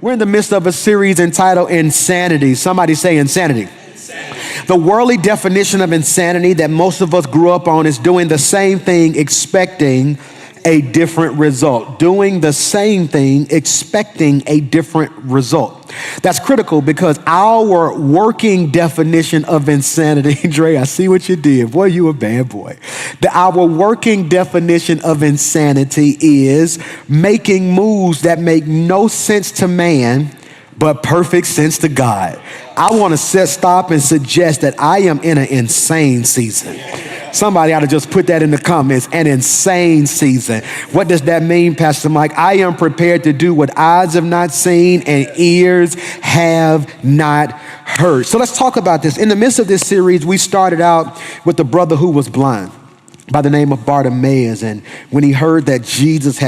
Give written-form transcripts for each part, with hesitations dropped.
We're in the midst of a series entitled Insanity. Somebody say insanity. The worldly definition of insanity that most of us grew up on is doing the same thing, expecting a different result. Doing the same thing, expecting a different result. That's critical because our working definition of insanity, Dre, I see what you did. Boy, you a bad boy. Our working definition of insanity is making moves that make no sense to man, but perfect sense to God. I want to stop and suggest that I am in an insane season. Somebody ought to just put that in the comments, an insane season. What does that mean, Pastor Mike? I am prepared to do what eyes have not seen and ears have not heard. So let's talk about this. In the midst of this series, we started out with the brother who was blind by the name of Bartimaeus. And when he heard that Jesus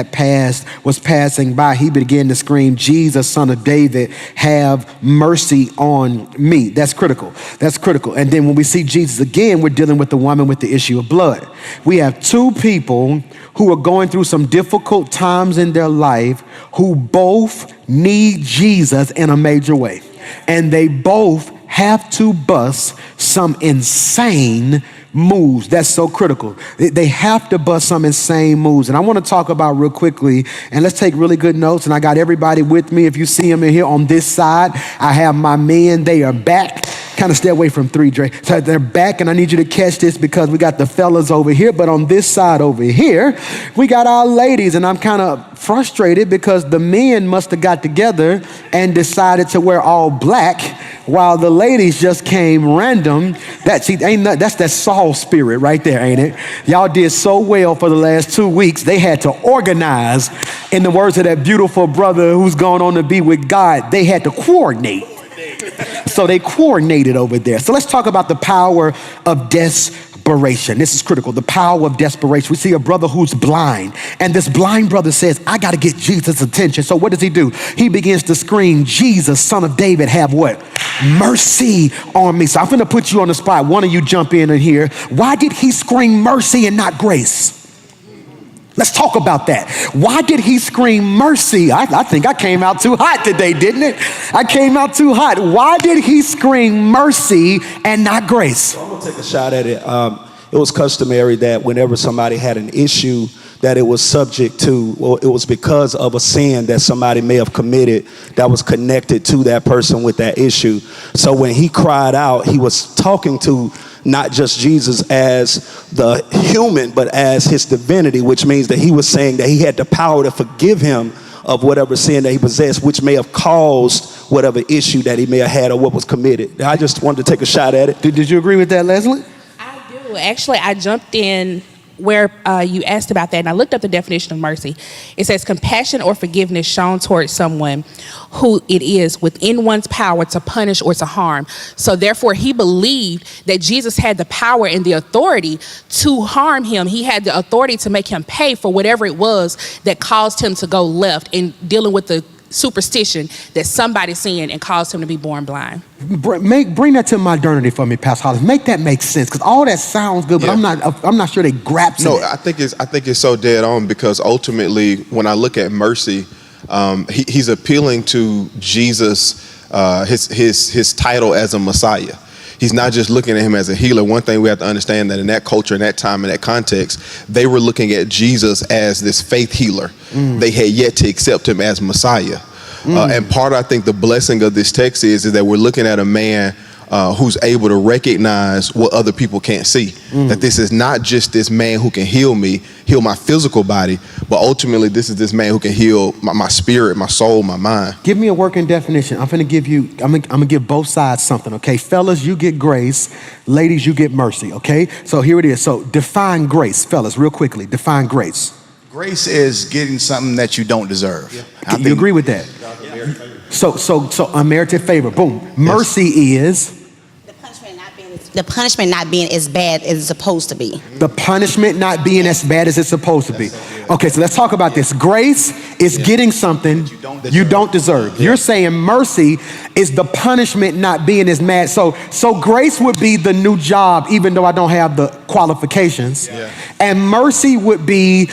was passing by, he began to scream, "Jesus, Son of David, have mercy on me." That's critical. That's critical. And then when we see Jesus again, we're dealing with the woman with the issue of blood. We have two people who are going through some difficult times in their life who both need Jesus in a major way. And they both have to bust some insane moves. That's so critical. They have to bust some insane moves. And I want to talk about real quickly, and let's take really good notes. And I got everybody with me. If you see them in here on this side, I have my men. They are back. Kind of stay away from 3, Dre. So they're back, and I need you to catch this because we got the fellas over here. But on this side over here, we got our ladies. And I'm kind of frustrated because the men must have got together and decided to wear all black while the ladies just came random. That's that Saul spirit right there, ain't it? Y'all did so well for the last 2 weeks. They had to organize, in the words of that beautiful brother who's gone on to be with God, they had to coordinate. So they coordinated over there. So let's talk about the power of desperation. This is critical. The power of desperation. We see a brother who's blind, and this blind brother says, "I got to get Jesus' attention." So what does he do? He begins to scream, "Jesus, Son of David, have what? Mercy on me." So I'm going to put you on the spot. One of you jump in here. Why did he scream mercy and not grace? Let's talk about that. Why did he scream mercy? I think I came out too hot today, didn't it? I came out too hot. Why did he scream mercy and not grace? I'm gonna take a shot at it. It was customary that whenever somebody had an issue that it was subject to, well, it was because of a sin that somebody may have committed that was connected to that person with that issue. So when he cried out, he was talking to not just Jesus as the human, but as his divinity, which means that he was saying that he had the power to forgive him of whatever sin that he possessed, which may have caused whatever issue that he may have had or what was committed. I just wanted to take a shot at it. Did you agree with that, Leslie? I do. Actually, I jumped in where you asked about that, and I looked up the definition of mercy. It says compassion or forgiveness shown towards someone who it is within one's power to punish or to harm. So therefore, he believed that Jesus had the power and the authority to harm him. He had the authority to make him pay for whatever it was that caused him to go left in dealing with the superstition that somebody sinned and caused him to be born blind. Bring that to modernity for me, Pastor Hollis. Make that make sense, because all that sounds good, but I'm not sure they grasp it. No, I think it's so dead on, because ultimately, when I look at mercy, he's appealing to Jesus, his title as a Messiah. He's not just looking at him as a healer. One thing we have to understand, that in that culture, in that time, in that context, they were looking at Jesus as this faith healer. They had yet to accept him as Messiah. And part of, I think, the blessing of this text is that we're looking at a man who's able to recognize what other people can't see. That this is not just this man who can heal me, heal my physical body, but ultimately this is this man who can heal my spirit, my soul, my mind. Give me a working definition. I'm gonna give both sides something, okay? Fellas, you get grace. Ladies, you get mercy, okay? So here it is. So define grace, fellas, real quickly. Define grace. Grace is getting something that you don't deserve. Yeah. You agree with that? So unmerited favor. Boom. Mercy is the punishment not being as bad as it's supposed to be. The punishment not being as bad as it's supposed to be. Okay, so let's talk about this. Grace is getting something you don't deserve. You're saying mercy is the punishment not being as mad. So grace would be the new job, even though I don't have the qualifications. And mercy would be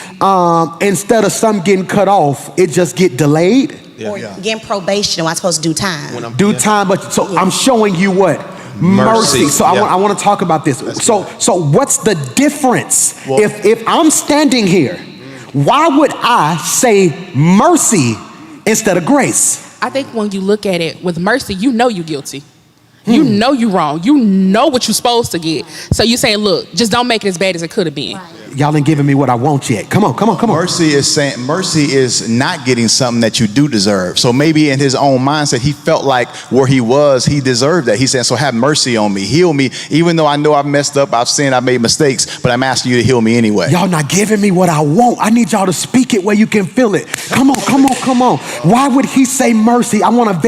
instead of some getting cut off, it just get delayed. or getting probation, or I'm supposed to do time. When I'm Do time, but so I'm showing you what? Mercy. So I want to talk about this. So what's the difference? Well- If I'm standing here, why would I say mercy instead of grace? I think when you look at it with mercy, you know you're guilty. You know you're wrong. You know what you're supposed to get. So you saying, look, just don't make it as bad as it could have been. Y'all ain't giving me what I want yet. Come on. Mercy is not getting something that you do deserve. So maybe in his own mindset, he felt like where he was, he deserved that. He said, so have mercy on me, heal me, even though I know I've messed up, I've sinned, I've made mistakes, but I'm asking you to heal me anyway. Y'all not giving me what I want. I need y'all to speak it where you can feel it. Come on. Why would he say mercy? I want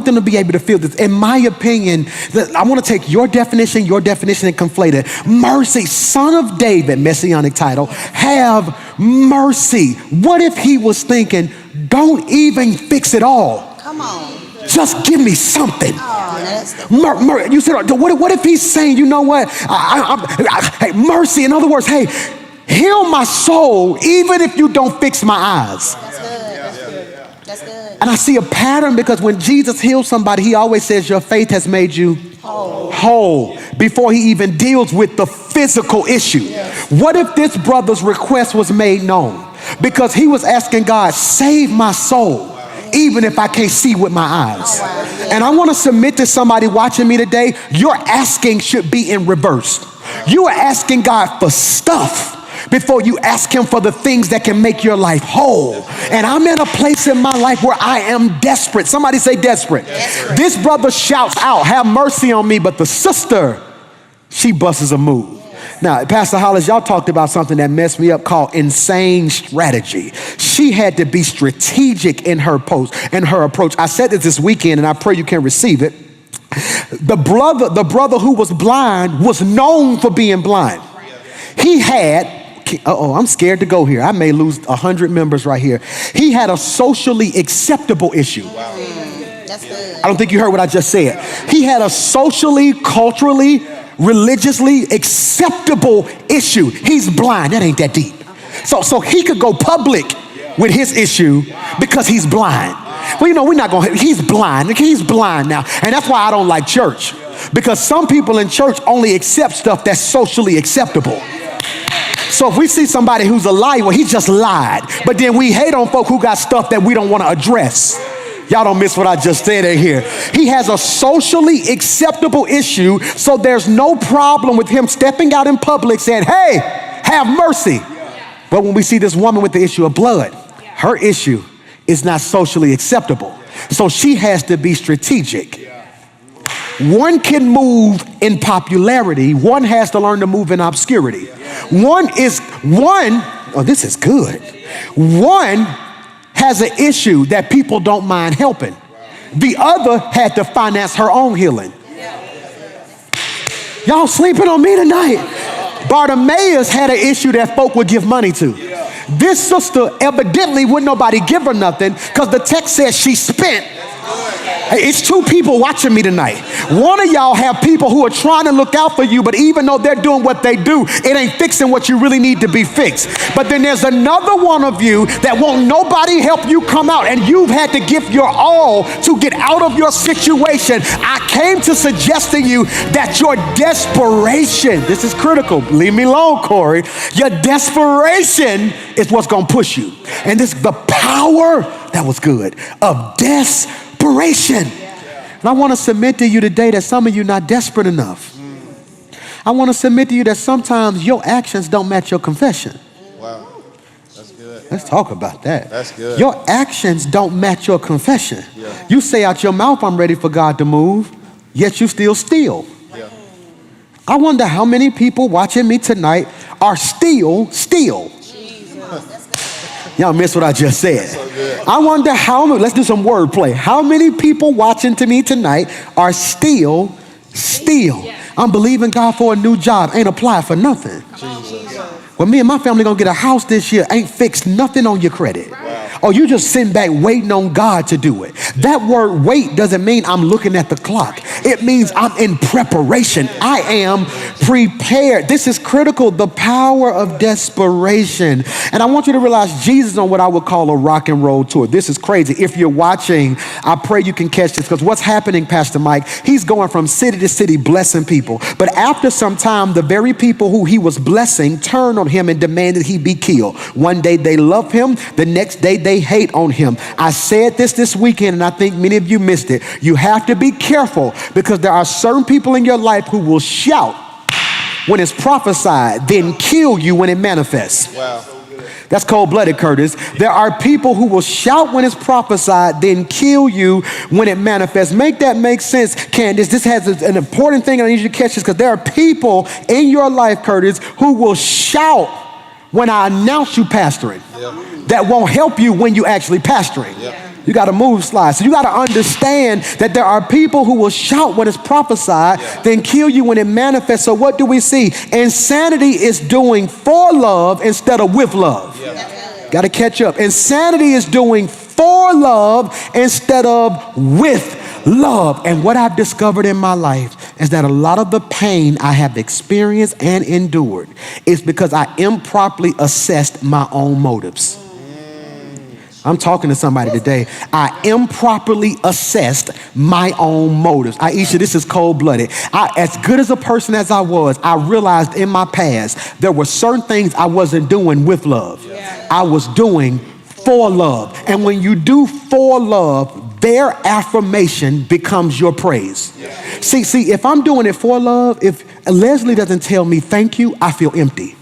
them to be able to feel this. In my opinion, I want to take your definition, and conflate it. Mercy, son of David, messianic title, have mercy. What if he was thinking, don't even fix it all. Come on. Just give me something. Oh, that's You said, what if he's saying, you know what? Hey, mercy. In other words, hey, heal my soul, even if you don't fix my eyes. That's good. And I see a pattern because when Jesus heals somebody, he always says, your faith has made you whole before he even deals with the physical issue. What if this brother's request was made known? Because he was asking God, save my soul, even if I can't see with my eyes. And I want to submit to somebody watching me today, your asking should be in reverse. You are asking God for stuff before you ask him for the things that can make your life whole. And I'm in a place in my life where I am desperate. Somebody say desperate. This brother shouts out, have mercy on me, but the sister, she busts a move. Now, Pastor Hollis, y'all talked about something that messed me up called insane strategy. She had to be strategic in her approach. I said this weekend, and I pray you can receive it. The brother who was blind was known for being blind. He had, I'm scared to go here. I may lose 100 members right here. He had a socially acceptable issue. That's good. I don't think you heard what I just said. He had a socially, culturally, religiously acceptable issue. He's blind. That ain't that deep. So he could go public with his issue because he's blind. Well, we're not going to, he's blind. He's blind now. And that's why I don't like church. Because some people in church only accept stuff that's socially acceptable. So if we see somebody who's a liar, well, he just lied. But then we hate on folk who got stuff that we don't want to address. Y'all don't miss what I just said in here. He has a socially acceptable issue, so there's no problem with him stepping out in public saying, hey, have mercy. But when we see this woman with the issue of blood, her issue is not socially acceptable. So she has to be strategic. One can move in popularity. One has to learn to move in obscurity. This is good. One has an issue that people don't mind helping. The other had to finance her own healing. Y'all sleeping on me tonight? Bartimaeus had an issue that folk would give money to. This sister evidently wouldn't nobody give her nothing because the text says she spent. Hey, it's two people watching me tonight. One of y'all have people who are trying to look out for you, but even though they're doing what they do, it ain't fixing what you really need to be fixed. But then there's another one of you that won't nobody help you come out, and you've had to give your all to get out of your situation. I came to suggest to you that your desperation, this is critical, leave me alone, Corey. Your desperation is what's gonna push you. And this the power, that was good, of desperation. And I want to submit to you today that some of you not desperate enough. I want to submit to you that sometimes your actions don't match your confession. Wow, that's good. Let's talk about that. That's good. Your actions don't match your confession. You say out your mouth, I'm ready for God to move, yet you still steal. I wonder how many people watching me tonight are still. Y'all missed what I just said. I wonder how many, let's do some wordplay. How many people watching to me tonight are still. I'm believing God for a new job, ain't applied for nothing. Well, me and my family gonna get a house this year, ain't fixed nothing on your credit. Or you just sitting back waiting on God to do it. That word wait doesn't mean I'm looking at the clock. It means I'm in preparation. I am prepared. This is critical, the power of desperation. And I want you to realize Jesus is on what I would call a rock and roll tour. This is crazy. If you're watching, I pray you can catch this, because what's happening, Pastor Mike, he's going from city to city blessing people. But after some time, the very people who he was blessing turned on him and demanded he be killed. One day they love him, the next day they hate on him. I said this weekend, and I think many of you missed it. You have to be careful, because there are certain people in your life who will shout when it's prophesied, then kill you when it manifests. Wow. That's cold-blooded, Curtis. There are people who will shout when it's prophesied, then kill you when it manifests. Make that make sense, Candace. This has an important thing, and I need you to catch this, because there are people in your life, Curtis, who will shout when I announce you pastoring. That won't help you when you actually pastoring. You got to move slides. So you got to understand that there are people who will shout when it's prophesied, then kill you when it manifests. So what do we see? Insanity is doing for love instead of with love. Got to catch up. Insanity is doing for love instead of with love. And what I've discovered in my life is that a lot of the pain I have experienced and endured is because I improperly assessed my own motives. I'm talking to somebody today. I improperly assessed my own motives. Aisha, this is cold-blooded. As good as a person as I was, I realized in my past there were certain things I wasn't doing with love. I was doing for love. And when you do for love, their affirmation becomes your praise. See, if I'm doing it for love, if Leslie doesn't tell me thank you, I feel empty.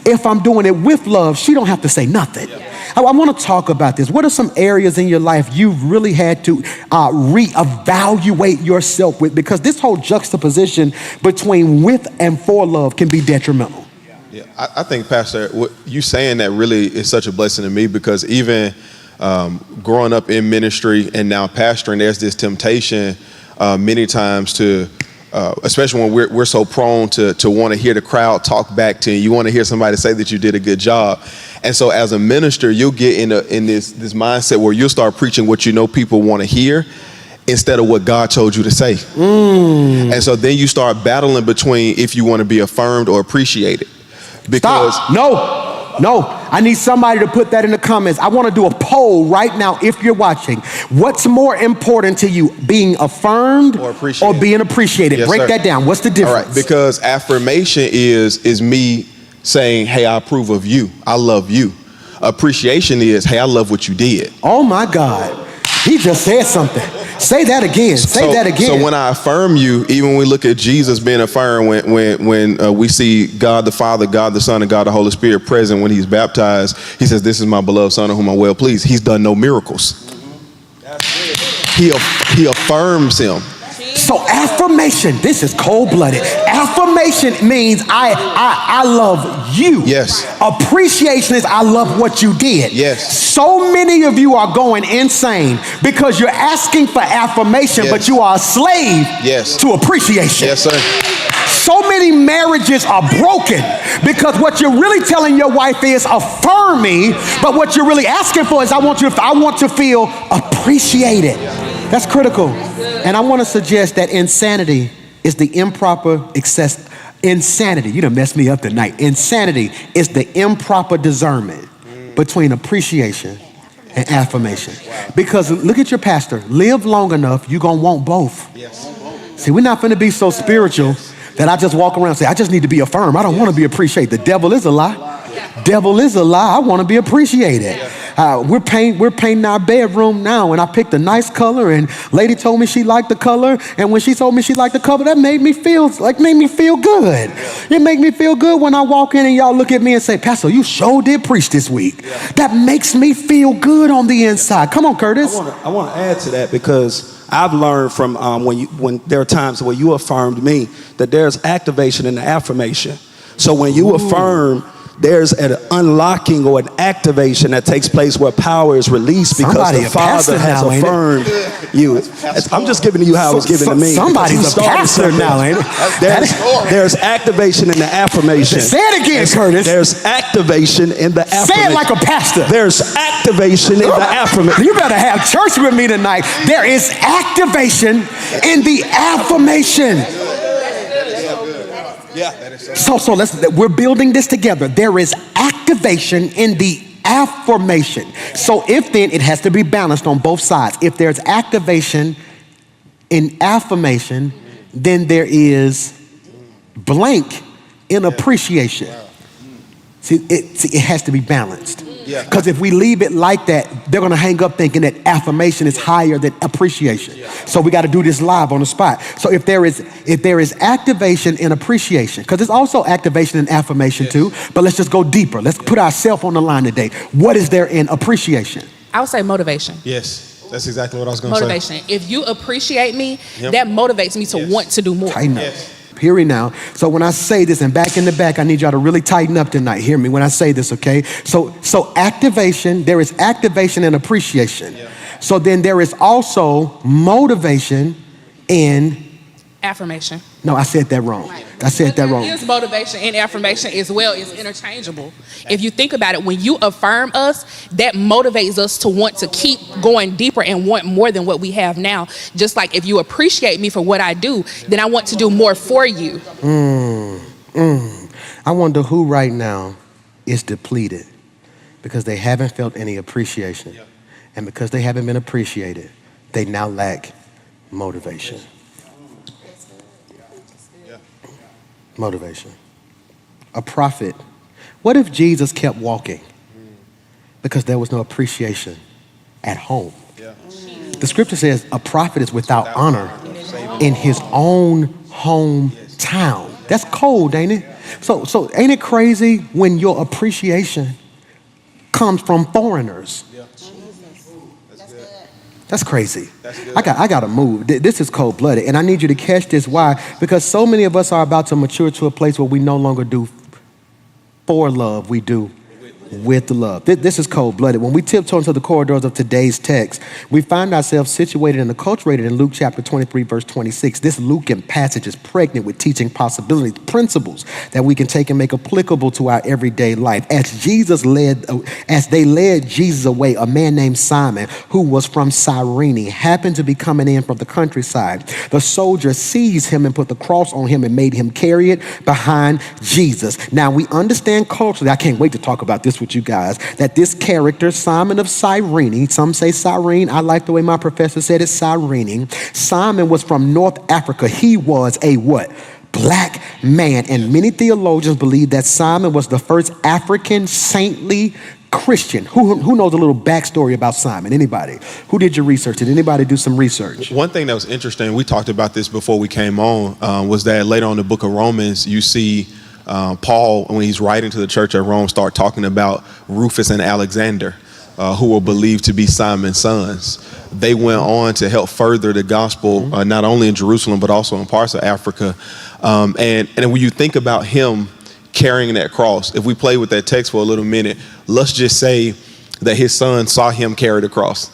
If I'm doing it with love, she don't have to say nothing. I want to talk about this. What are some areas in your life you've really had to reevaluate yourself with? Because this whole juxtaposition between with and for love can be detrimental. Yeah, I think, Pastor, what you saying that really is such a blessing to me, because even growing up in ministry and now pastoring, there's this temptation many times to, especially when we're so prone to want to hear the crowd talk back to you. You want to hear somebody say that you did a good job. And so as a minister, you'll get in this mindset where you'll start preaching what you know people want to hear instead of what God told you to say. And so then you start battling between if you want to be affirmed or appreciated. Because Stop. No, I need somebody to put that in the comments. I want to do a poll right now if you're watching. What's more important to you, being affirmed or being appreciated? Yes, Break sir. that down. What's the difference? All right, because affirmation is me saying, hey, I approve of you. I love you. Appreciation is, hey, I love what you did. Oh my God. He just said something. Say that again. Say that again. So when I affirm you, even when we look at Jesus being affirmed, when we see God the Father, God the Son, and God the Holy Spirit present when he's baptized, he says, this is my beloved Son in whom I'm well pleased. He's done no miracles. He affirms him. So affirmation, this is cold-blooded. Affirmation means I love you. Yes. Appreciation is I love what you did. Yes. So many of you are going insane because you're asking for affirmation, but you are a slave to appreciation. Yes, sir. So many marriages are broken because what you're really telling your wife is affirm me, but what you're really asking for is I want to feel appreciated. That's critical. And I want to suggest that insanity is the improper excess. Insanity, you done messed me up tonight. Insanity is the improper discernment between appreciation and affirmation. Because look at your pastor. Live long enough, you're going to want both. See, we're not going to be so spiritual that I just walk around and say, I just need to be affirmed. I don't want to be appreciated. The devil is a lie. Devil is a lie. I want to be appreciated. We're painting our bedroom now, and I picked a nice color, and lady told me she liked the color, and when she told me she liked the color, that made me feel good. It made me feel good when I walk in and y'all look at me and say, Pastor, you sure did preach this week. That makes me feel good on the inside. Come on, Curtis. I want to add to that, because I've learned from when there are times where you affirmed me that there's activation in the affirmation. So when you affirm, there's an unlocking or an activation that takes place where power is released because Somebody the a pastor Father has now, ain't it? affirmed you. I'm just giving you how it was given to me. Somebody's because a he started pastor something. now, ain't it? There's activation in the affirmation. Say it again, Curtis. There's activation in the affirmation. Say it like a pastor. There's activation in the affirmation. You better have church with me tonight. There is activation in the affirmation. We're building this together. There is activation in the affirmation. So if then it has to be balanced on both sides. If there's activation in affirmation, then there is blank in appreciation. See, it has to be balanced. Because if we leave it like that, they're going to hang up thinking that affirmation is higher than appreciation. So we got to do this live on the spot. So if there is activation in appreciation, because there's also activation in affirmation too, but let's just go deeper. Let's put ourselves on the line today. What is there in appreciation? I would say motivation. Yes, that's exactly what I was going to say. Motivation. If you appreciate me, that motivates me to want to do more. Tighten up. Hear me now. So when I say this, and back in the back, I need y'all to really tighten up tonight. Hear me when I say this, okay? So activation, there is activation and appreciation. So then there is also motivation in Affirmation. No, I said that wrong. I said that wrong. There is motivation and affirmation as well. It's interchangeable. If you think about it, when you affirm us, that motivates us to want to keep going deeper and want more than what we have now. Just like if you appreciate me for what I do, then I want to do more for you. I wonder who right now is depleted because they haven't felt any appreciation. And because they haven't been appreciated, they now lack motivation. Motivation. A prophet. What if Jesus kept walking because there was no appreciation at home? The scripture says a prophet is without honor in his own hometown. That's cold, ain't it? So ain't it crazy when your appreciation comes from foreigners? That's crazy. I got to move. This is cold-blooded, and I need you to catch this. Why? Because so many of us are about to mature to a place where we no longer do for love, we do with love. This is cold-blooded. When we tiptoe into the corridors of today's text, we find ourselves situated and acculturated in Luke chapter 23, verse 26. This Lucan passage is pregnant with teaching possibilities, principles that we can take and make applicable to our everyday life. As they led Jesus away, a man named Simon, who was from Cyrene, happened to be coming in from the countryside. The soldier seized him and put the cross on him and made him carry it behind Jesus. Now we understand culturally, I can't wait to talk about this with you guys, that this character, Simon of Cyrene, some say Cyrene, I like the way my professor said it, Cyrene. Simon was from North Africa. He was a what? Black man. And many theologians believe that Simon was the first African saintly Christian. Who knows a little backstory about Simon? Anybody? Who did your research? Did anybody do some research? One thing that was interesting, we talked about this before we came on, was that later on in the book of Romans, you see Paul, when he's writing to the church at Rome, start talking about Rufus and Alexander, who were believed to be Simon's sons. They went on to help further the gospel, not only in Jerusalem, but also in parts of Africa. And when you think about him carrying that cross, if we play with that text for a little minute, let's just say that his son saw him carry the cross.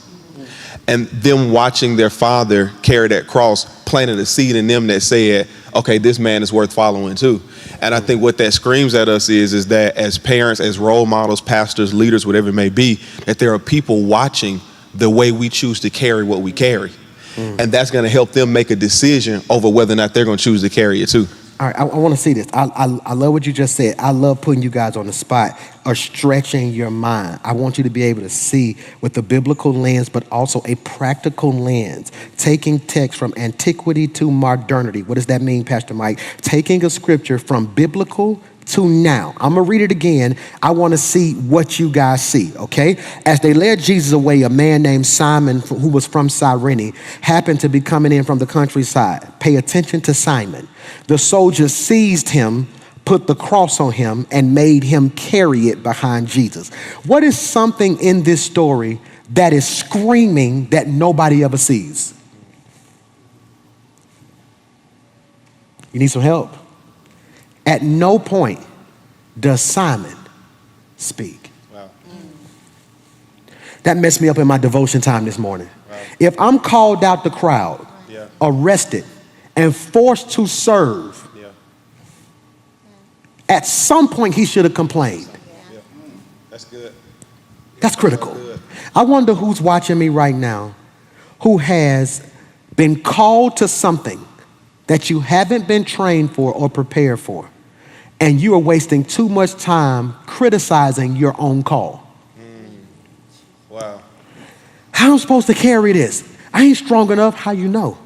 And them watching their father carry that cross planted a seed in them that said, okay, this man is worth following too. And I think what that screams at us is that as parents, as role models, pastors, leaders, whatever it may be, that there are people watching the way we choose to carry what we carry. And that's going to help them make a decision over whether or not they're going to choose to carry it too. All right, I want to see this. I love what you just said. I love putting you guys on the spot or stretching your mind. I want you to be able to see with the biblical lens, but also a practical lens, taking text from antiquity to modernity. What does that mean, Pastor Mike? Taking a scripture from biblical to now. I'm going to read it again. I want to see what you guys see, okay? As they led Jesus away, a man named Simon, who was from Cyrene, happened to be coming in from the countryside. Pay attention to Simon. The soldiers seized him, put the cross on him, and made him carry it behind Jesus. What is something in this story that is screaming that nobody ever sees? You need some help? At no point does Simon speak. Wow. That messed me up in my devotion time this morning. Wow. If I'm called out the crowd, Yeah. arrested, and forced to serve, Yeah. at some point he should have complained. Yeah. That's good. That's critical. Good. I wonder who's watching me right now who has been called to something that you haven't been trained for or prepared for, and you are wasting too much time criticizing your own call. Wow. How am I supposed to carry this? I ain't strong enough. How you know?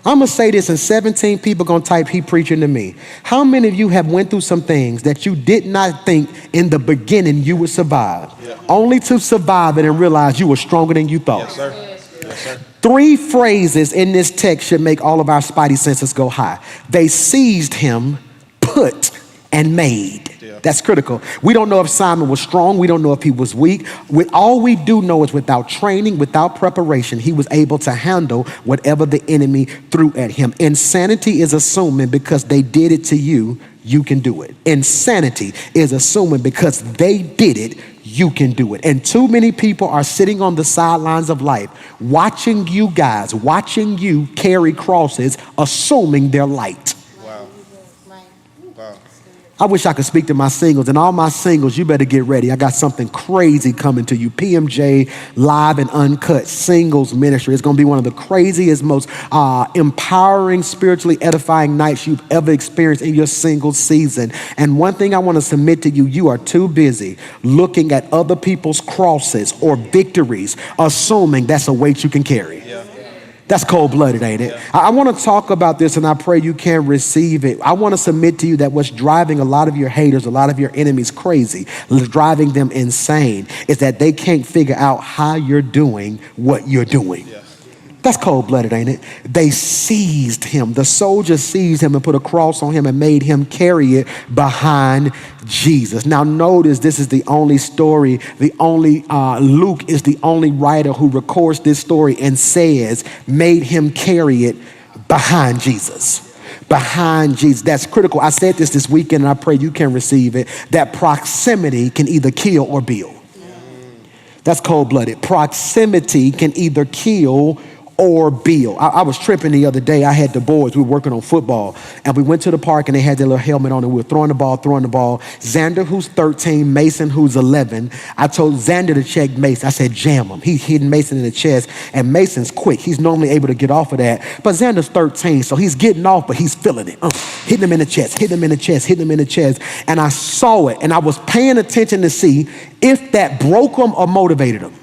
I'm gonna say this, and 17 people gonna type, he preaching to me. How many of you have went through some things that you did not think in the beginning you would survive, only to survive it and realize you were stronger than you thought? Yes, sir. Yes, sir. 3 phrases in this text should make all of our spidey senses go high. They seized him, put, and made. Yeah. That's critical. We don't know if Simon was strong. We don't know if he was weak. All we do know is without training, without preparation, he was able to handle whatever the enemy threw at him. Insanity is assuming because they did it to you, you can do it. Insanity is assuming because they did it, you can do it. And too many people are sitting on the sidelines of life, watching you guys, watching you carry crosses, assuming they're light. Wow. Wow. I wish I could speak to my singles, and all my singles, you better get ready. I got something crazy coming to you. PMJ Live and Uncut Singles Ministry. It's going to be one of the craziest, most empowering, spiritually edifying nights you've ever experienced in your single season. And one thing I want to submit to you, you are too busy looking at other people's crosses or victories, assuming that's a weight you can carry. Yeah. That's cold-blooded, ain't it? Yeah. I want to talk about this, and I pray you can receive it. I want to submit to you that what's driving a lot of your haters, a lot of your enemies crazy, driving them insane, is that they can't figure out how you're doing what you're doing. Yeah. That's cold-blooded, ain't it? They seized him. The soldiers seized him and put a cross on him and made him carry it behind Jesus. Now notice this is the only story, Luke is the only writer who records this story and says, made him carry it behind Jesus. Behind Jesus. That's critical. I said this weekend, and I pray you can receive it, that proximity can either kill or build. That's cold-blooded. Proximity can either kill or build. I was tripping the other day. I had the boys, we were working on football, and we went to the park and they had their little helmet on and we were throwing the ball. Xander, who's 13, Mason, who's 11. I told Xander to check Mason. I said, jam him. He's hitting Mason in the chest, and Mason's quick. He's normally able to get off of that, but Xander's 13, so he's getting off, but he's feeling it. Hitting him in the chest, hitting him in the chest, hitting him in the chest. And I saw it, and I was paying attention to see if that broke him or motivated him.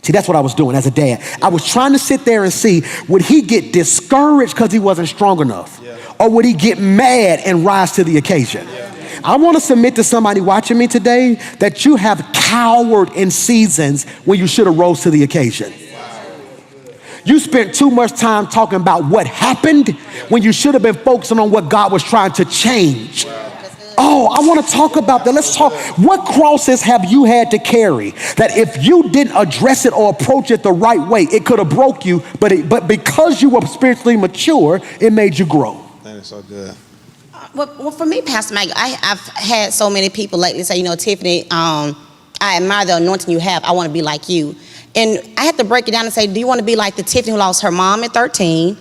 See, that's what I was doing as a dad. I was trying to sit there and see, would he get discouraged because he wasn't strong enough? Or would he get mad and rise to the occasion? I want to submit to somebody watching me today that you have cowered in seasons when you should have rose to the occasion. You spent too much time talking about what happened when you should have been focusing on what God was trying to change. Oh, I want to talk about that. Let's talk. What crosses have you had to carry that if you didn't address it or approach it the right way, it could have broke you, but because you were spiritually mature, it made you grow? That is so good. Well, for me, Pastor Mike, I've had so many people lately say, Tiffany, I admire the anointing you have. I want to be like you. And I had to break it down and say, do you want to be like the Tiffany who lost her mom at 13,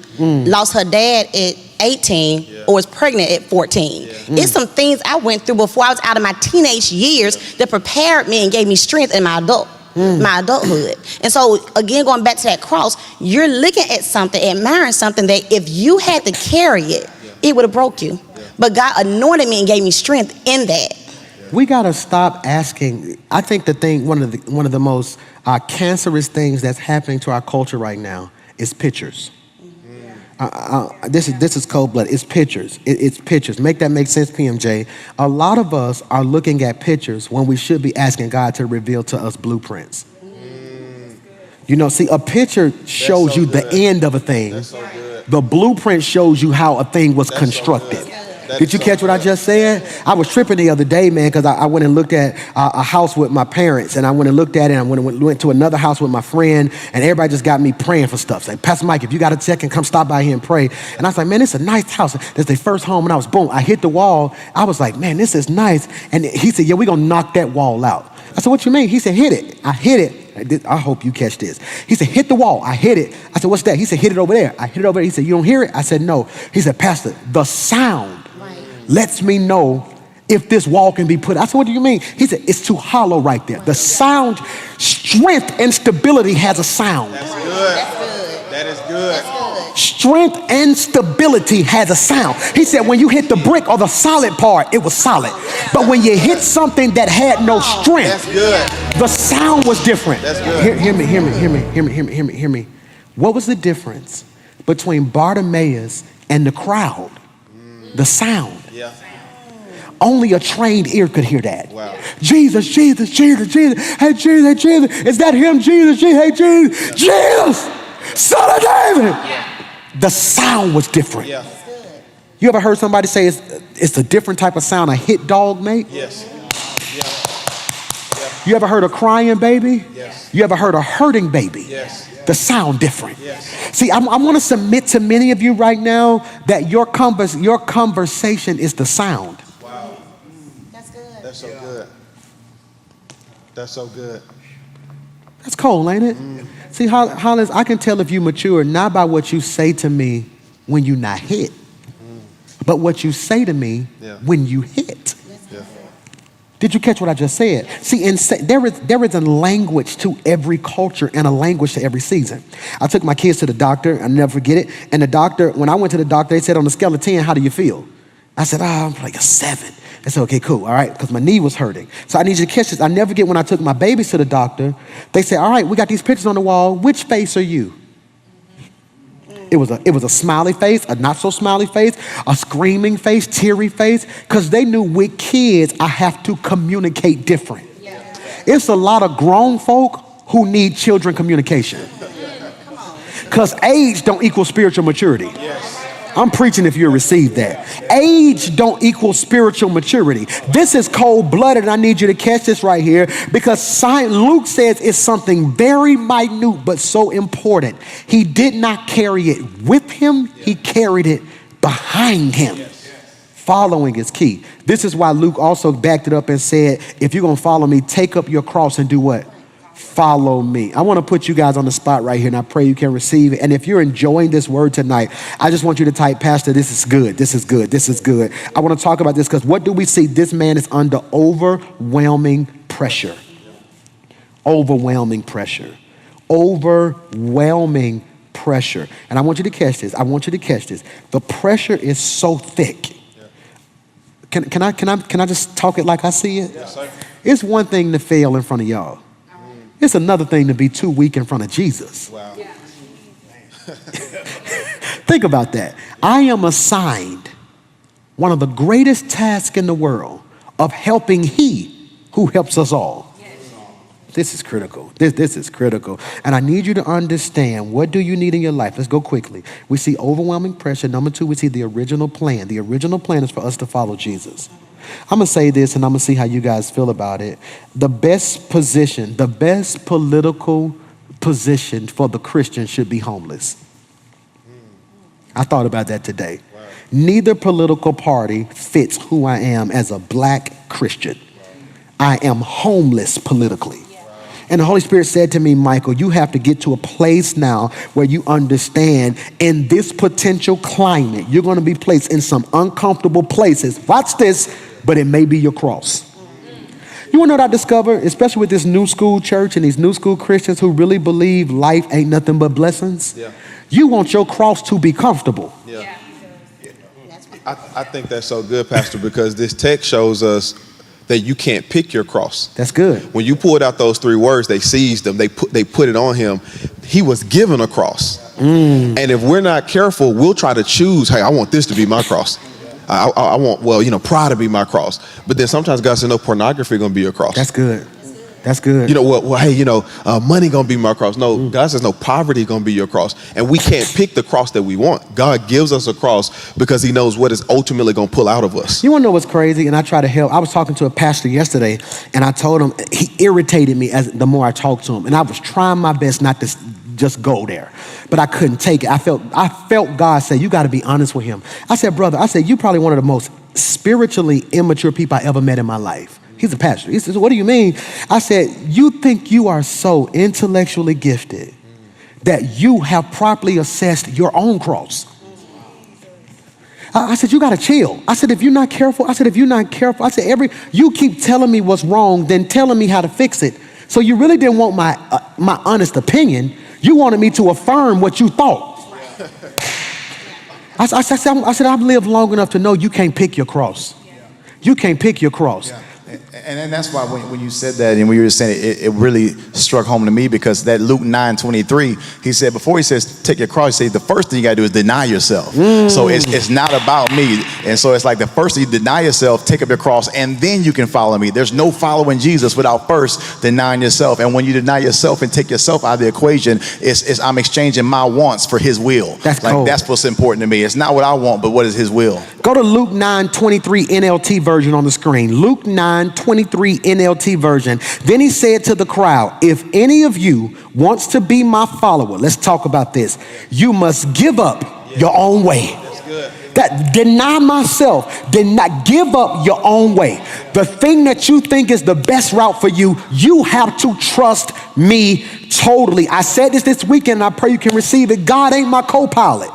lost her dad at 18, or was pregnant at 14? It's some things I went through before I was out of my teenage years that prepared me and gave me strength in my adulthood. And so, again, going back to that cross, you're looking at something, admiring something that if you had to carry it, it would have broke you. But God anointed me and gave me strength in that. We gotta stop asking. I think one of the most cancerous things that's happening to our culture right now is pictures. This is cold blood. It's pictures. It's pictures. Make that make sense, PMJ? A lot of us are looking at pictures when we should be asking God to reveal to us blueprints. See, a picture shows you the end of a thing. The blueprint shows you how a thing was constructed. Did you catch what I just said? I was tripping the other day, man, because I went and looked at a house with my parents, and I went and looked at it, and I went to another house with my friend, and everybody just got me praying for stuff. Say, Pastor Mike, if you got a second, come stop by here and pray. And I was like, man, it's a nice house. That's their first home, and I hit the wall. I was like, man, this is nice. And he said, yeah, we're going to knock that wall out. I said, what you mean? He said, hit it. I hit it. I hope you catch this. He said, hit the wall. I hit it. I said, what's that? He said, hit it over there. I hit it over there. He said, you don't hear it? I said, no. He said, Pastor, the sound lets me know if this wall can be put. I said, what do you mean? He said, it's too hollow right there. The sound, strength and stability has a sound. That's good. That is good. Strength and stability has a sound. He said, when you hit the brick or the solid part, it was solid. But when you hit something that had no strength, that's good. The sound was different. That's good. Hear me. What was the difference between Bartimaeus and the crowd? The sound. Yeah. Only a trained ear could hear that. Wow. Jesus, Jesus, Jesus, Jesus. Hey, Jesus, hey, Jesus. Is that him? Jesus, Jesus, hey, Jesus. Jesus, Son of David. Yeah. The sound was different. Yeah. You ever heard somebody say it's a different type of sound a hit dog make? Yes. You ever heard a crying baby? Yes. You ever heard a hurting baby? Yes. The sound different. Yes. See, I want to submit to many of you right now that your conversation is the sound. Wow. That's good. That's so good. That's so good. That's cold, ain't it? See, Hollis, I can tell if you mature not by what you say to me when you're not hit, but what you say to me when you hit. Yeah. Did you catch what I just said? See, there is a language to every culture and a language to every season. I took my kids to the doctor. I'll never forget it. And the doctor, when I went to the doctor, they said, on a scale of 10, how do you feel? I said, I'm like a 7. They said, okay, cool, all right, because my knee was hurting. So I need you to catch this. I never forget when I took my babies to the doctor, they said, all right, we got these pictures on the wall. Which face are you? It was a smiley face, a not so smiley face, a screaming face, teary face, because they knew with kids, I have to communicate different. Yeah. It's a lot of grown folk who need children communication. Because age don't equal spiritual maturity. Yes. I'm preaching if you receive that. Age don't equal spiritual maturity. This is cold-blooded, and I need you to catch this right here because Luke says it's something very minute but so important. He did not carry it with him. He carried it behind him. Following is key. This is why Luke also backed it up and said, if you're going to follow me, take up your cross and do what? Follow me. I want to put you guys on the spot right here, and I pray you can receive it. And if you're enjoying this word tonight, I just want you to type, Pastor, this is good. This is good. This is good. I want to talk about this because what do we see? This man is under overwhelming pressure. Overwhelming pressure. Overwhelming pressure. And I want you to catch this. I want you to catch this. The pressure is so thick. Can I just talk it like I see it? Yes, sir. It's one thing to fail in front of y'all. It's another thing to be too weak in front of Jesus. Wow. Yeah. Think about that. I am assigned one of the greatest tasks in the world of helping He who helps us all. Yes. This is critical. This is critical. And I need you to understand, what do you need in your life? Let's go quickly. We see overwhelming pressure. Number 2, we see the original plan. The original plan is for us to follow Jesus. I'm going to say this and I'm going to see how you guys feel about it. The best position, the best political position for the Christian should be homeless. I thought about that today. Wow. Neither political party fits who I am as a black Christian. I am homeless politically. And the Holy Spirit said to me, Michael, you have to get to a place now where you understand in this potential climate, you're going to be placed in some uncomfortable places. Watch this, but it may be your cross. You want to know what I discovered, especially with this new school church and these new school Christians who really believe life ain't nothing but blessings? Yeah. You want your cross to be comfortable. Yeah. I think that's so good, Pastor, because this text shows us that you can't pick your cross. That's good. When you pulled out those 3 words, they seized them, they put it on him. He was given a cross. And if we're not careful, we'll try to choose, hey, I want this to be my cross. I want, pride to be my cross. But then sometimes God said, no, pornography going to be your cross. That's good. That's good. You know what? Well, hey, money gonna be my cross. No, God says no. Poverty gonna be your cross, and we can't pick the cross that we want. God gives us a cross because He knows what is ultimately gonna pull out of us. You want to know what's crazy? And I try to help. I was talking to a pastor yesterday, and I told him he irritated me as the more I talked to him, and I was trying my best not to just go there, but I couldn't take it. I felt God say, "You got to be honest with Him." I said, "Brother," I said, "You probably one of the most spiritually immature people I ever met in my life." He's a pastor. He says, "What do you mean?" I said, "You think you are so intellectually gifted that you have properly assessed your own cross." I said, "You got to chill." I said, if you're not careful, I said, you keep telling me what's wrong, then telling me how to fix it. So you really didn't want my honest opinion. You wanted me to affirm what you thought. I said, I've lived long enough to know you can't pick your cross. You can't pick your cross. Yeah. And that's why when you said that and when you were saying it, it really struck home to me, because that Luke 9:23, he said, before he says take your cross, he says the first thing you got to do is deny yourself. So it's not about me. And so it's like the first thing you deny yourself, take up your cross, and then you can follow me. There's no following Jesus without first denying yourself. And when you deny yourself and take yourself out of the equation, it's I'm exchanging my wants for His will. That's cool. That's what's important to me. It's not what I want, but what is His will. Go to Luke 9:23 NLT version on the screen. Luke 9:23 NLT version. Then He said to the crowd, "If any of you wants to be my follower," let's talk about this, "you must give up your own way." That's good. That deny myself, did not give up your own way. The thing that you think is the best route for you, you have to trust me totally. I said this weekend, and I pray you can receive it. God ain't my co-pilot.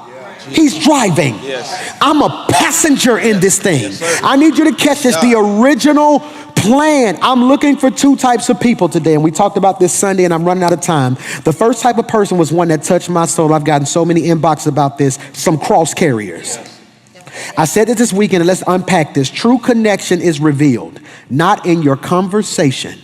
He's driving. Yes. I'm a passenger in this thing. Yes, I need you to catch this. The original plan. I'm looking for two types of people today, and we talked about this Sunday, and I'm running out of time. The first type of person was one that touched my soul. I've gotten so many inboxes about this. Some cross carriers. I said it this weekend, and let's unpack this. True connection is revealed, not in your conversation,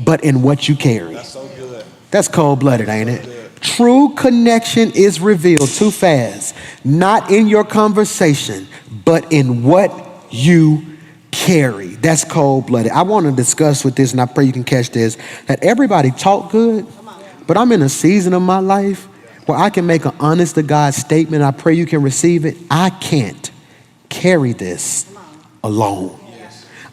but in what you carry. That's so good. That's cold-blooded, ain't it? True connection is revealed too fast, not in your conversation, but in what you carry. That's cold-blooded. I want to discuss with this, and I pray you can catch this, that everybody talk good, but I'm in a season of my life where I can make an honest to God statement. I pray you can receive it. I can't carry this alone.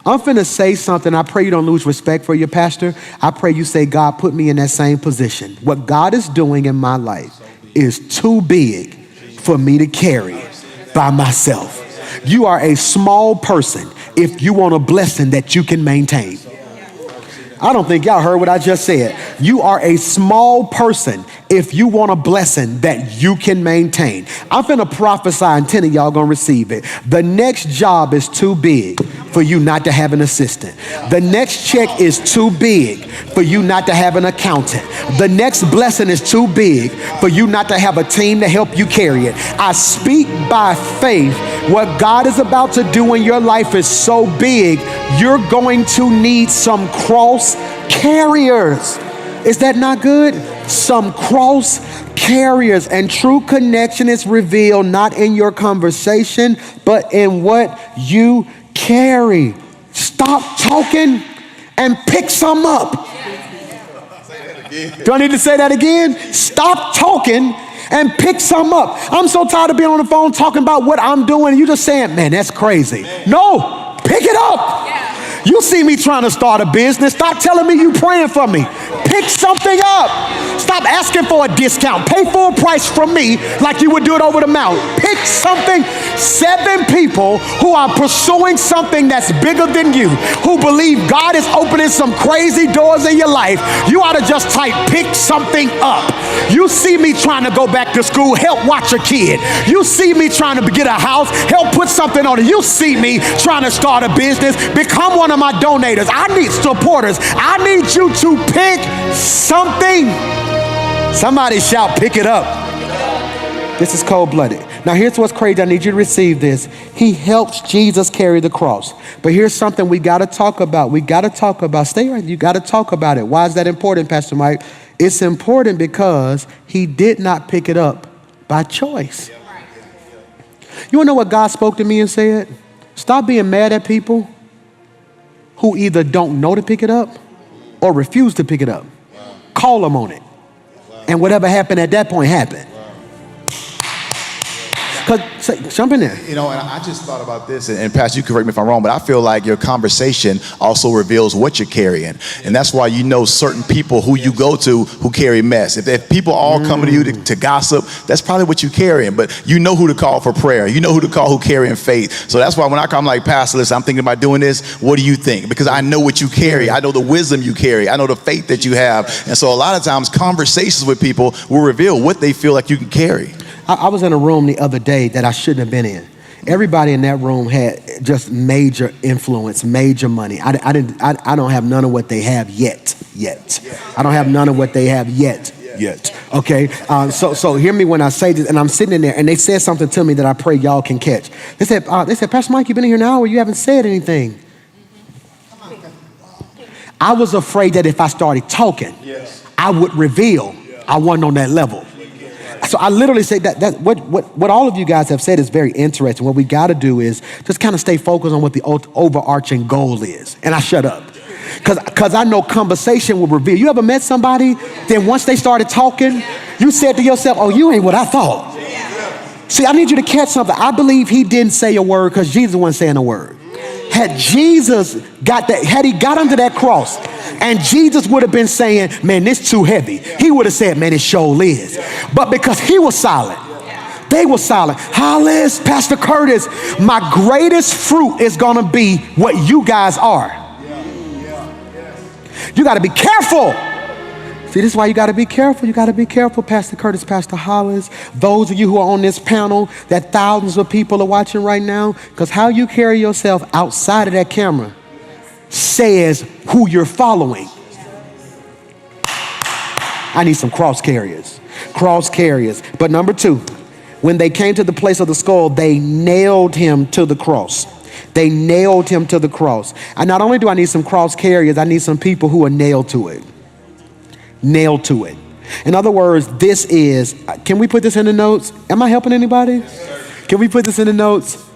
I'm finna say something. I pray you don't lose respect for your pastor. I pray you say, "God, put me in that same position." What God is doing in my life is too big for me to carry by myself. You are a small person if you want a blessing that you can maintain. I don't think y'all heard what I just said. You are a small person if you want a blessing that you can maintain. I'm finna prophesy, and 10 of y'all gonna receive it. The next job is too big for you not to have an assistant. The next check is too big for you not to have an accountant. The next blessing is too big for you not to have a team to help you carry it. I speak by faith. What God is about to do in your life is so big, you're going to need some cross carriers. Is that not good? Some cross carriers. And true connection is revealed not in your conversation, but in what you carry. Stop talking and pick some up. Do I need to say that again? Stop talking and pick some up. I'm so tired of being on the phone talking about what I'm doing, and you just saying, "Man, that's crazy." No, pick it up. You see me trying to start a business. Stop telling me you praying for me. Pick something up. Stop asking for a discount. Pay full price from me like you would do it over the mouth. Pick something. 7 people who are pursuing something that's bigger than you, who believe God is opening some crazy doors in your life. You ought to just type, "Pick something up." You see me trying to go back to school, help watch a kid. You see me trying to get a house, help put something on it. You see me trying to start a business, become one of my donators. I need supporters. I need you to pick something. Somebody shout, "Pick it up." This is cold-blooded. Now here's what's crazy. I need you to receive this. He helps Jesus carry the cross. But here's something we got to talk about. We got to talk about. Stay right. You got to talk about it. Why is that important, Pastor Mike? It's important because he did not pick it up by choice. You want to know what God spoke to me and said? Stop being mad at people who either don't know to pick it up or refuse to pick it up. Call them on it. And whatever happened at that point happened. Jump in there. You know, and I just thought about this, and Pastor, you correct me if I'm wrong, but I feel like your conversation also reveals what you're carrying. And that's why you know certain people who you go to who carry mess. If people all come to you to gossip, that's probably what you're carrying. But you know who to call for prayer. You know who to call who carrying faith. So that's why when I come like, Pastor, listen, I'm thinking about doing this. What do you think? Because I know what you carry. I know the wisdom you carry. I know the faith that you have. And so a lot of times conversations with people will reveal what they feel like you can carry. I was in a room the other day that I shouldn't have been in. Everybody in that room had just major influence, major money. I don't have none of what they have yet. I don't have none of what they have yet. Okay, so hear me when I say this, and I'm sitting in there, and they said something to me that I pray y'all can catch. They said, Pastor Mike, you've been in here an hour, you haven't said anything. I was afraid that if I started talking, I would reveal I wasn't on that level. So I literally say that what all of you guys have said is very interesting. What we got to do is just kind of stay focused on what the overarching goal is. And I shut up. Because I know conversation will reveal. You ever met somebody, then once they started talking, you said to yourself, oh, you ain't what I thought. See, I need you to catch something. I believe he didn't say a word because Jesus wasn't saying a word. Had Jesus got that, had he got under that cross, and Jesus would have been saying, man, this too heavy, he would have said, man, it sure is. But because he was silent, they were silent. Hollis, Pastor Curtis, my greatest fruit is gonna be what you guys are. You gotta be careful. See, this is why you gotta be careful. You gotta be careful, Pastor Curtis, Pastor Hollis. Those of you who are on this panel, that thousands of people are watching right now, because how you carry yourself outside of that camera says who you're following. I need some cross carriers. But number 2, when they came to the place of the skull, they nailed him to the cross. And not only do I need some cross carriers, I need some people who are nailed to it. In other words, this is, can we put this in the notes? Am I helping anybody? Yes, can we put this in the notes?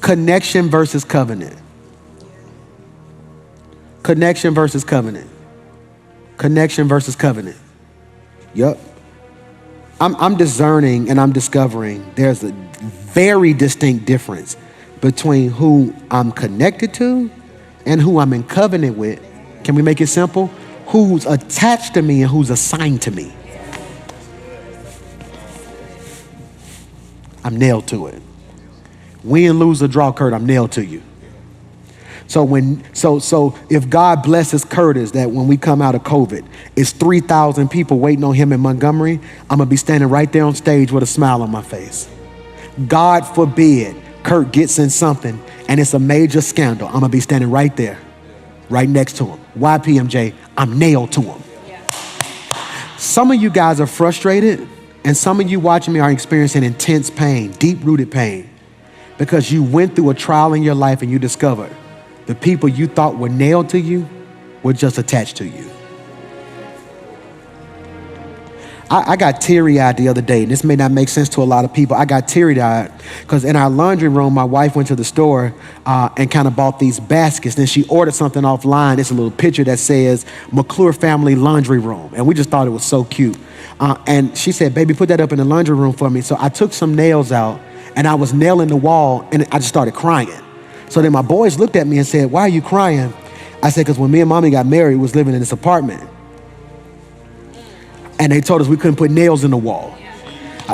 Connection versus covenant. Yep. I'm discerning and I'm discovering there's a very distinct difference between who I'm connected to and who I'm in covenant with. Can we make it simple? Who's attached to me and who's assigned to me. I'm nailed to it. Win, lose, or draw, Kurt, I'm nailed to you. So if God blesses Curtis that when we come out of COVID, it's 3,000 people waiting on him in Montgomery, I'm gonna be standing right there on stage with a smile on my face. God forbid Kurt gets in something and it's a major scandal, I'm gonna be standing right there, right next to him. Why, PMJ? I'm nailed to him. Some of you guys are frustrated, and some of you watching me are experiencing intense pain, deep-rooted pain, because you went through a trial in your life and you discovered the people you thought were nailed to you were just attached to you. I got teary-eyed the other day, and this may not make sense to a lot of people. I got teary-eyed because in our laundry room, my wife went to the store and kind of bought these baskets. Then she ordered something offline. It's a little picture that says McClure Family Laundry Room, and we just thought it was so cute. And she said, baby, put that up in the laundry room for me. So I took some nails out, and I was nailing the wall, and I just started crying. So then my boys looked at me and said, why are you crying? I said, because when me and mommy got married, we was living in this apartment. And they told us we couldn't put nails in the wall.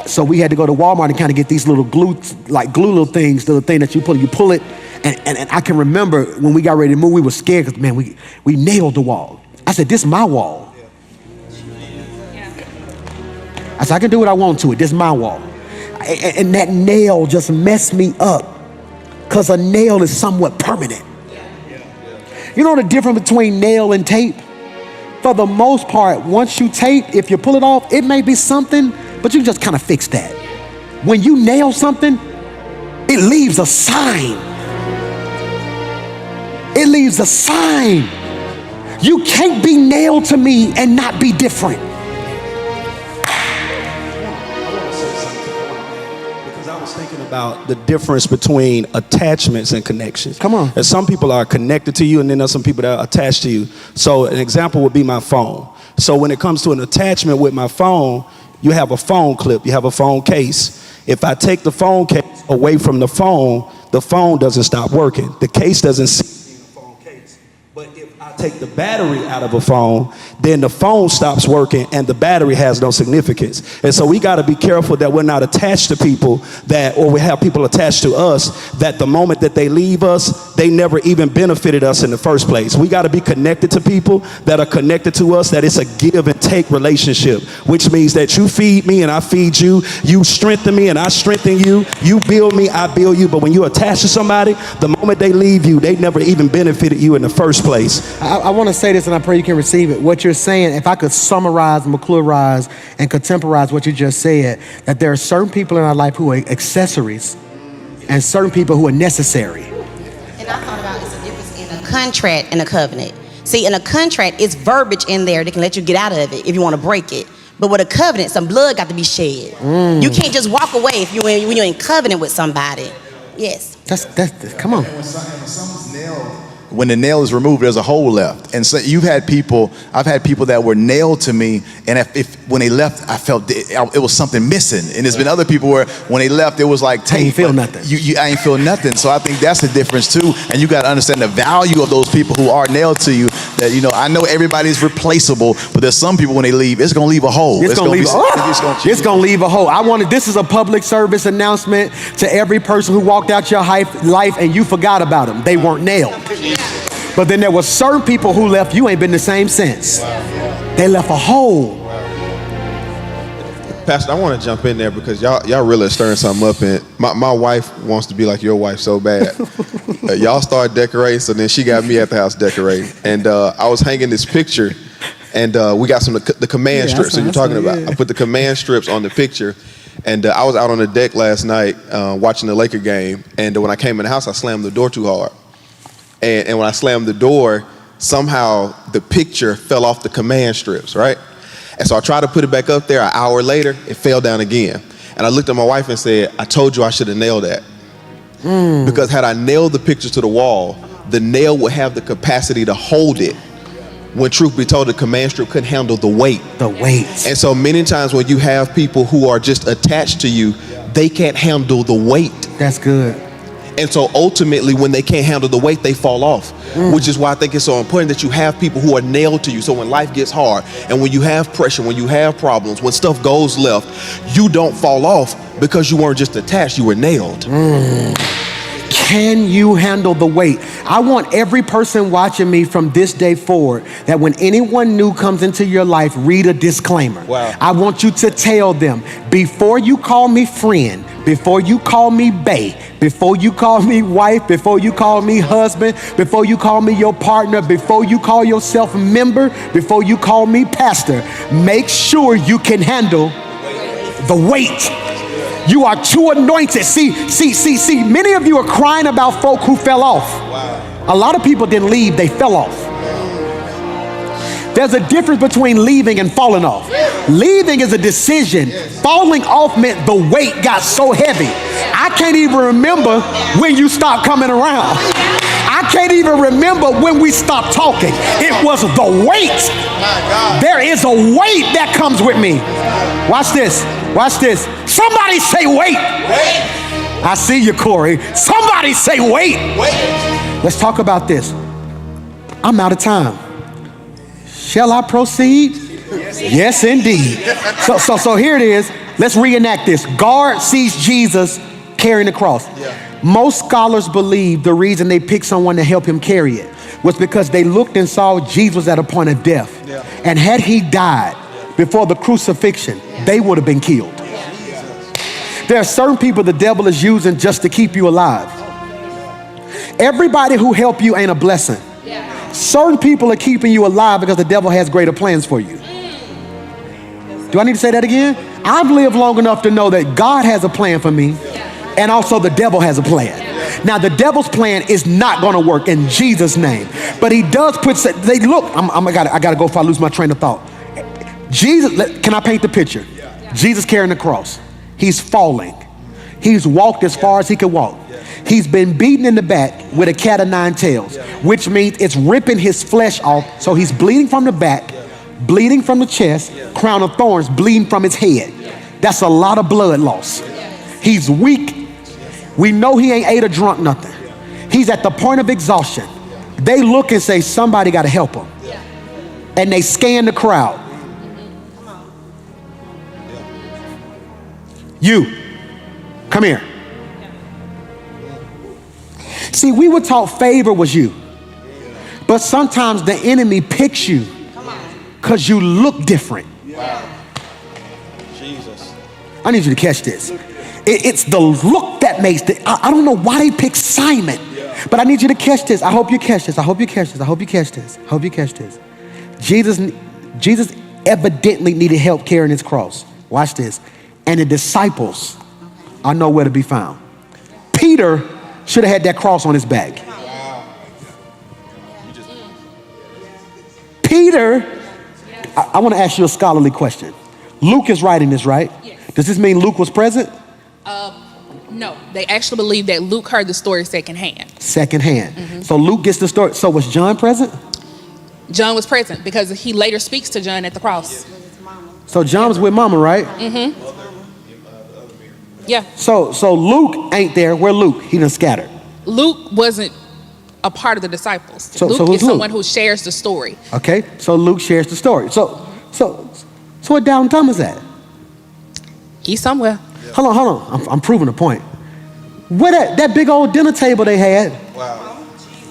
So we had to go to Walmart and kind of get these little glue little things, the thing that you pull it. And I can remember when we got ready to move, we were scared because, man, we nailed the wall. I said, this is my wall. I said, I can do what I want to it. This is my wall. And that nail just messed me up because a nail is somewhat permanent. You know the difference between nail and tape? For the most part, once you tape, if you pull it off, it may be something, but you just kind of fix that. When you nail something, it leaves a sign. You can't be nailed to me and not be different. I want to say something because I was thinking about the difference between attachments and connections. Come on. And some people are connected to you, and then there's some people that are attached to you. So an example would be my phone. So when it comes to an attachment with my phone, you have a phone clip, you have a phone case. If I take the phone case away from the phone doesn't stop working. The case doesn't cease being a phone case. But if I take the battery out of a phone, then the phone stops working and the battery has no significance. And so we got to be careful that we're not attached to people or we have people attached to us that the moment that they leave us, they never even benefited us in the first place. We got to be connected to people that are connected to us, that it's a give and take relationship, which means that you feed me and I feed you, you strengthen me and I strengthen you, you build me, I build you. But when you're attached to somebody, the moment they leave you, they never even benefited you in the first place. I want to say this, and I pray you can receive it. What you're saying, if I could summarize, McClurize, and contemporize what you just said, that there are certain people in our life who are accessories and certain people who are necessary. And I thought about it's a difference in a contract and a covenant. See, in a contract, it's verbiage in there that can let you get out of it if you want to break it. But with a covenant, some blood got to be shed. You can't just walk away when you're in covenant with somebody. Yes. That's come on. When the nail is removed, there's a hole left. And so I've had people that were nailed to me, and if when they left, I felt it was something missing. And there's been other people where when they left, it was like tape. I ain't feel nothing. I ain't feel nothing. So I think that's the difference too. And you got to understand the value of those people who are nailed to you. That, I know everybody's replaceable, but there's some people when they leave, it's gonna leave a hole. It's gonna leave a hole. This is a public service announcement to every person who walked out your life and you forgot about them. They weren't nailed. But then there were certain people who left, you ain't been the same since. They left a hole. Pastor, I want to jump in there because y'all really stirring something up, and my wife wants to be like your wife so bad. Y'all started decorating, so then she got me at the house decorating, and I was hanging this picture, and we got the command strips that you're talking about. I put the command strips on the picture, and I was out on the deck last night watching the Laker game, and when I came in the house, I slammed the door too hard, and when I slammed the door, somehow the picture fell off the command strips, right? And so I tried to put it back up there. An hour later, it fell down again. And I looked at my wife and said, I told you I should have nailed that. Because had I nailed the picture to the wall, the nail would have the capacity to hold it. When truth be told, the command strip couldn't handle the weight. And so many times when you have people who are just attached to you, they can't handle the weight. That's good. And so ultimately, when they can't handle the weight, they fall off, which is why I think it's so important that you have people who are nailed to you. So when life gets hard and when you have pressure, when you have problems, when stuff goes left, you don't fall off because you weren't just attached, you were nailed. Can you handle the weight? I want every person watching me from this day forward that when anyone new comes into your life, read a disclaimer. Wow. I want you to tell them, before you call me friend, before you call me bae, before you call me wife, before you call me husband, before you call me your partner, before you call yourself a member, before you call me pastor, make sure you can handle the weight. You are too anointed. See, many of you are crying about folk who fell off. Wow. A lot of people didn't leave, they fell off. There's a difference between leaving and falling off. Leaving is a decision. Falling off meant the weight got so heavy. I can't even remember when you stopped coming around. I can't even remember when we stopped talking. It was the weight. There is a weight that comes with me. Watch this. Watch this. Somebody say wait. I see you, Corey. Somebody say wait. Let's talk about this. I'm out of time. Shall I proceed? Yes, indeed. So here it is. Let's reenact this. Guard sees Jesus carrying the cross. Most scholars believe the reason they picked someone to help him carry it was because they looked and saw Jesus was at a point of death. And had he died before the crucifixion, they would have been killed. There are certain people the devil is using just to keep you alive. Everybody who help you ain't a blessing. Certain people are keeping you alive because the devil has greater plans for you. Do I need to say that again? I've lived long enough to know that God has a plan for me, and also the devil has a plan. Now the devil's plan is not going to work in Jesus' name, but he does put. I gotta go before I lose my train of thought. Jesus, can I paint the picture? Jesus carrying the cross. He's falling. He's walked as far as he could walk. He's been beaten in the back with a cat of nine tails, which means it's ripping his flesh off. So he's bleeding from the back, bleeding from the chest, crown of thorns, bleeding from his head. That's a lot of blood loss. He's weak. We know he ain't ate or drunk nothing. He's at the point of exhaustion. They look and say, somebody got to help him. And they scan the crowd. You, come here. See, we were taught favor was you. But sometimes the enemy picks you because you look different. Jesus. I need you to catch this. It's the look that makes it. I don't know why they picked Simon, but I need you to catch this. I hope you catch this. I hope you catch this. I hope you catch this. I hope you catch this. Jesus evidently needed help carrying his cross. Watch this. And the disciples are nowhere to be found. Peter should have had that cross on his back. Peter, I want to ask you a scholarly question. Luke is writing this, right? Yes. Does this mean Luke was present? No, they actually believe that Luke heard the story secondhand. Secondhand. So Luke gets the story. So was John present? John was present because he later speaks to John at the cross. So John was with mama, right? Yeah. So Luke ain't there. Where Luke? He done scattered. Luke wasn't a part of the disciples. So Luke who's is someone Luke? who shares the story. Okay. So Luke shares the story. So what Down Thomas at? He's somewhere. Hold on. I'm proving a point. Where that big old dinner table they had? Wow.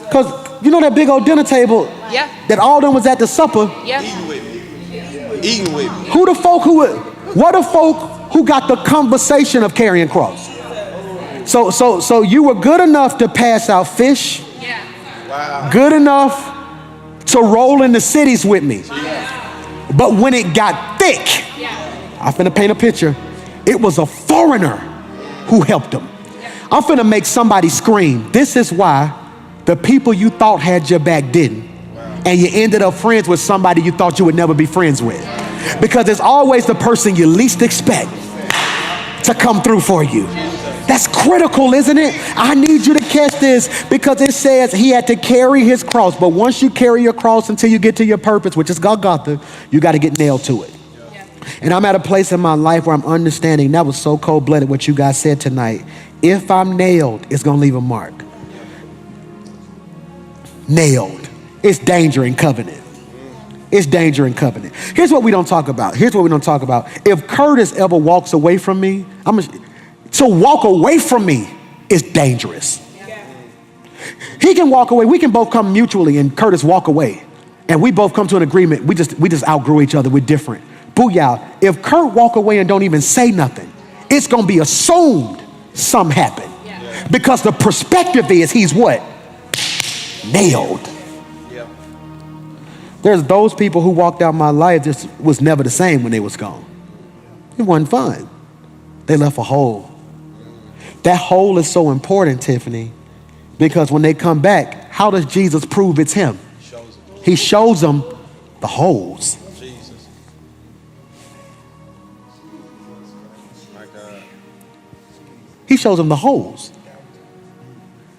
Because you know that big old dinner table Yeah. that all them was at the supper. Yeah. Eating with me. What the folk who got the conversation of carrying cross? So you were good enough to pass out fish. Yeah. Wow. Good enough to roll in the cities with me. But when it got thick, I'm finna paint a picture. It was a foreigner who helped them. I'm finna make somebody scream. This is why the people you thought had your back didn't. And you ended up friends with somebody you thought you would never be friends with. Because it's always the person you least expect to come through for you. That's critical, isn't it? I need you to catch this because it says he had to carry his cross. But once you carry your cross until you get to your purpose, which is Golgotha, you got to get nailed to it. And I'm at a place in my life where I'm understanding that was so cold-blooded what you guys said tonight. If I'm nailed, it's going to leave a mark. Nailed. It's danger in covenant. It's danger in covenant. Here's what we don't talk about. If Curtis ever walks away from me, to walk away from me is dangerous. He can walk away. We can both come mutually and Curtis walk away. And we both come to an agreement. We just outgrew each other. We're different. Booyah. If Kurt walk away and don't even say nothing, it's going to be assumed something happened. Because the perspective is he's what? Nailed. There's those people who walked out my life just was never the same when they was gone. It wasn't fun. They left a hole. That hole is so important, Tiffany, because when they come back, how does Jesus prove it's him? He shows them the holes. He shows them the holes.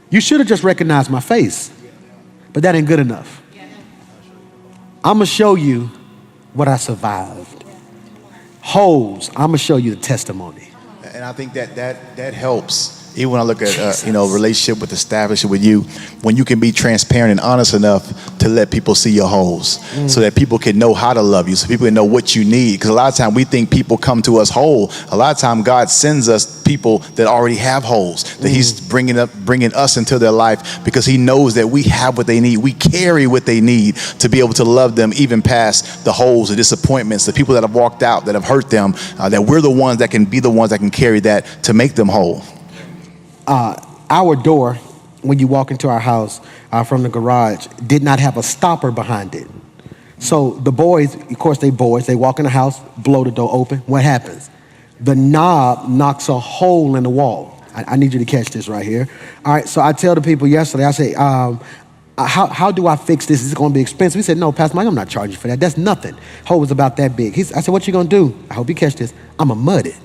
You should have just recognized my face, but that ain't good enough. I'm going to show you what I survived. Holes, I'm going to show you the testimony. And I think that helps. Even when I look at relationship with establishing with you, when you can be transparent and honest enough to let people see your holes, so that people can know how to love you, so people can know what you need. Because a lot of times we think people come to us whole. A lot of time God sends us people that already have holes, that He's bringing us into their life because He knows that we have what they need. We carry what they need to be able to love them even past the holes, the disappointments, the people that have walked out, that have hurt them. That we're the ones that can be the ones that can carry that to make them whole. Our door, when you walk into our house from the garage, did not have a stopper behind it. So the boys, of course they walk in the house, blow the door open. What happens? The knob knocks a hole in the wall. I need you to catch this right here. All right, so I tell the people yesterday, I say, how do I fix this? Is it going to be expensive? He said, no, Pastor Mike, I'm not charging you for that. That's nothing. Hole was about that big. I said, what you going to do? I hope you catch this. I'm going to mud it.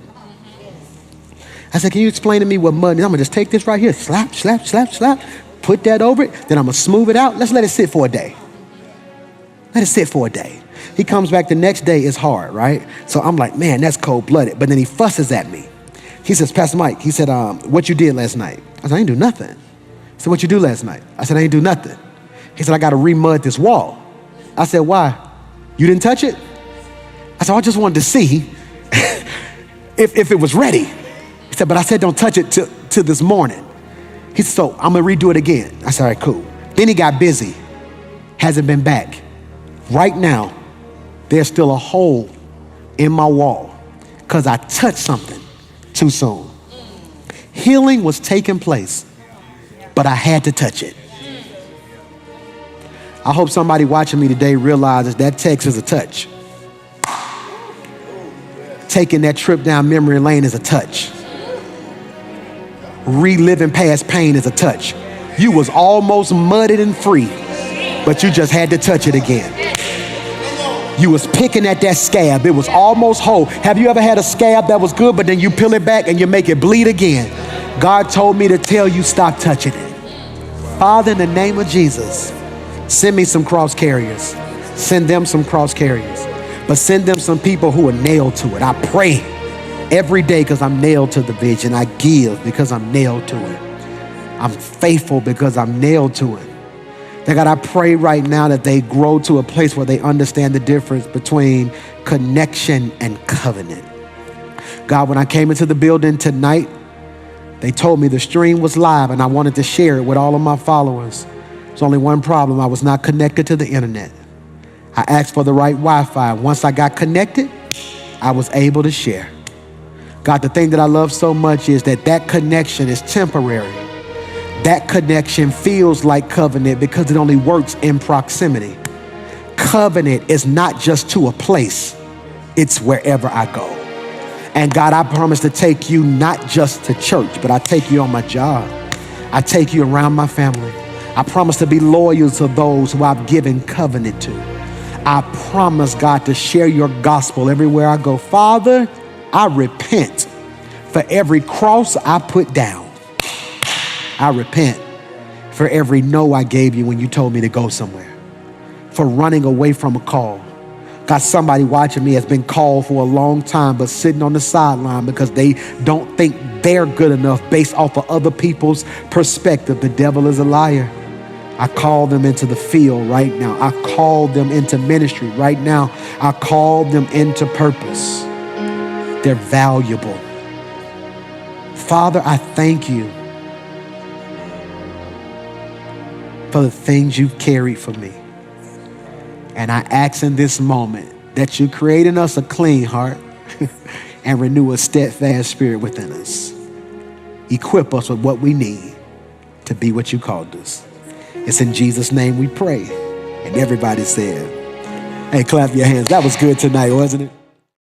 I said, can you explain to me what mud is? I'm gonna just take this right here, slap, slap, slap, slap, put that over it, then I'm gonna smooth it out. Let's let it sit for a day. Let it sit for a day. He comes back the next day, it's hard, right? So I'm like, man, that's cold-blooded. But then he fusses at me. He says, Pastor Mike, he said, what you did last night? I said, I didn't do nothing. He said, what you do last night? I said, I didn't do nothing. He said, I gotta re-mud this wall. I said, why? You didn't touch it? I said, I just wanted to see if it was ready. He said, but I said, don't touch it till this morning. He said, so I'm gonna redo it again. I said, all right, cool. Then he got busy, hasn't been back. Right now, there's still a hole in my wall because I touched something too soon. Healing was taking place, but I had to touch it. I hope somebody watching me today realizes that text is a touch. Taking that trip down memory lane is a touch. Reliving past pain is a touch. You was almost mudded and free, but you just had to touch it again. You was picking at that scab. It was almost whole. Have you ever had a scab that was good, but then you peel it back and you make it bleed again? God told me to tell you, stop touching it. Father, in the name of Jesus, send me some cross carriers. Send them some cross carriers. But send them some people who are nailed to it. I pray every day because I'm nailed to the vision. I give because I'm nailed to it. I'm faithful because I'm nailed to it. That God, I pray right now that they grow to a place where they understand the difference between connection and covenant. God, when I came into the building tonight, they told me the stream was live and I wanted to share it with all of my followers. There's only one problem. I was not connected to the internet. I asked for the right Wi-Fi. Once I got connected, I was able to share. God, the thing that I love so much is that connection is temporary. That connection feels like covenant because it only works in proximity. Covenant is not just to a place, it's wherever I go. And God, I promise to take you not just to church, but I take you on my job. I take you around my family. I promise to be loyal to those who I've given covenant to. I promise, God, to share your gospel everywhere I go. Father, I repent for every cross I put down. I repent for every no I gave you when you told me to go somewhere, for running away from a call. God, somebody watching me has been called for a long time, but sitting on the sideline because they don't think they're good enough based off of other people's perspective. The devil is a liar. I call them into the field right now. I call them into ministry right now. I call them into purpose. They're valuable. Father, I thank you for the things you've carried for me. And I ask in this moment that you create in us a clean heart and renew a steadfast spirit within us. Equip us with what we need to be what you called us. It's in Jesus' name we pray. And everybody said, hey, clap your hands. That was good tonight, wasn't it?